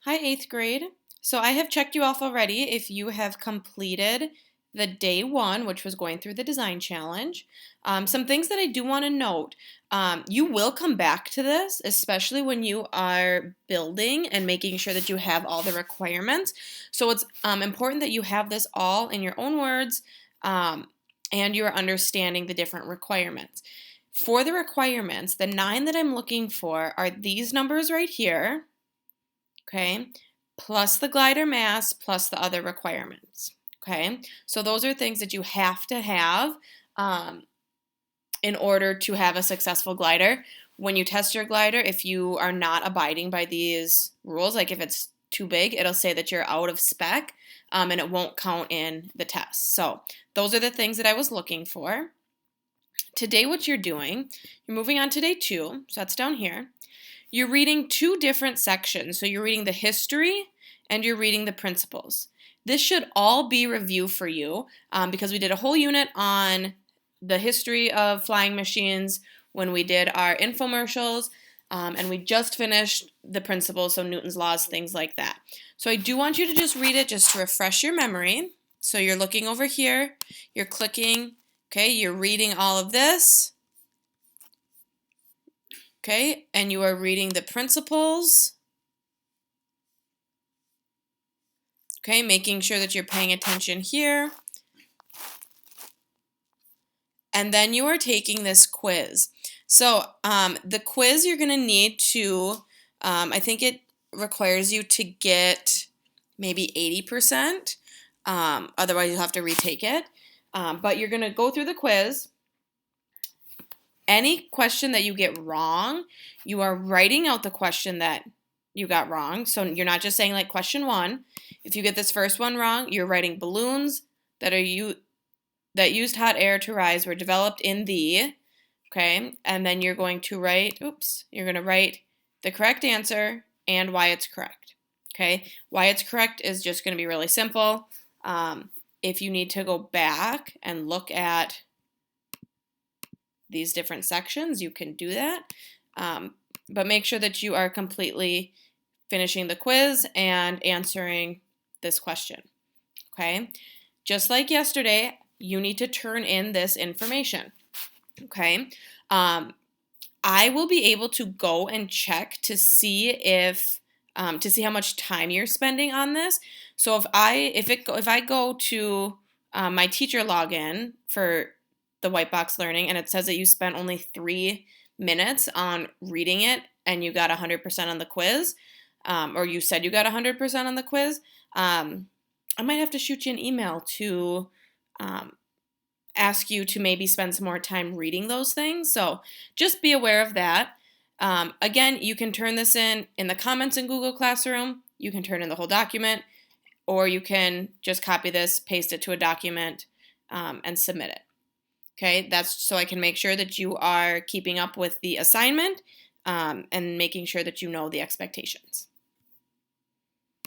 Hi, 8th grade. So I have checked you off already if you have completed the day one, which was going through the design challenge. Some things that I do want to note. You will come back to this, especially when you are building and making sure that you have all the requirements. So it's important that you have this all in your own words and you are understanding the different requirements. For the requirements, the 9 that I'm looking for are these numbers right here. Okay, plus the glider mass, plus the other requirements. Okay, so those are things that you have to have in order to have a successful glider. When you test your glider, if you are not abiding by these rules, like if it's too big, it'll say that you're out of spec and it won't count in the test. So those are the things that I was looking for. Today, what you're doing, you're moving on to day 2, so that's down here. You're reading 2 different sections. So you're reading the history and you're reading the principles. This should all be review for you because we did a whole unit on the history of flying machines when we did our infomercials, and we just finished the principles, so Newton's laws, things like that. So I do want you to just read it just to refresh your memory. So you're looking over here, you're clicking, okay, you're reading all of this. Okay, and you are reading the principles. Okay, making sure that you're paying attention here. And then you are taking this quiz. So the quiz you're going to need to, I think it requires you to get maybe 80%. Otherwise, you'll have to retake it. But you're going to go through the quiz. Any question that you get wrong, you are writing out the question that you got wrong. So you're not just saying like question 1. If you get this first one wrong, you're writing balloons that used hot air to rise were developed in the, okay? And then you're going to write, you're going to write the correct answer and why it's correct, okay? Why it's correct is just going to be really simple. If you need to go back and look at these different sections, you can do that. But make sure that you are completely finishing the quiz and answering this question, okay? Just like yesterday, you need to turn in this information, okay? I will be able to go and check to see if to see how much time you're spending on this. So if I go to my teacher login for the white box learning and it says that you spent only 3 minutes on reading it and you got 100% on the quiz, or you said you got 100% on the quiz, I might have to shoot you an email to ask you to maybe spend some more time reading those things. So just be aware of that. Again, you can turn this in the comments in Google Classroom. You can turn in the whole document, or you can just copy this, paste it to a document, and submit it. Okay, that's so I can make sure that you are keeping up with the assignment and making sure that you know the expectations.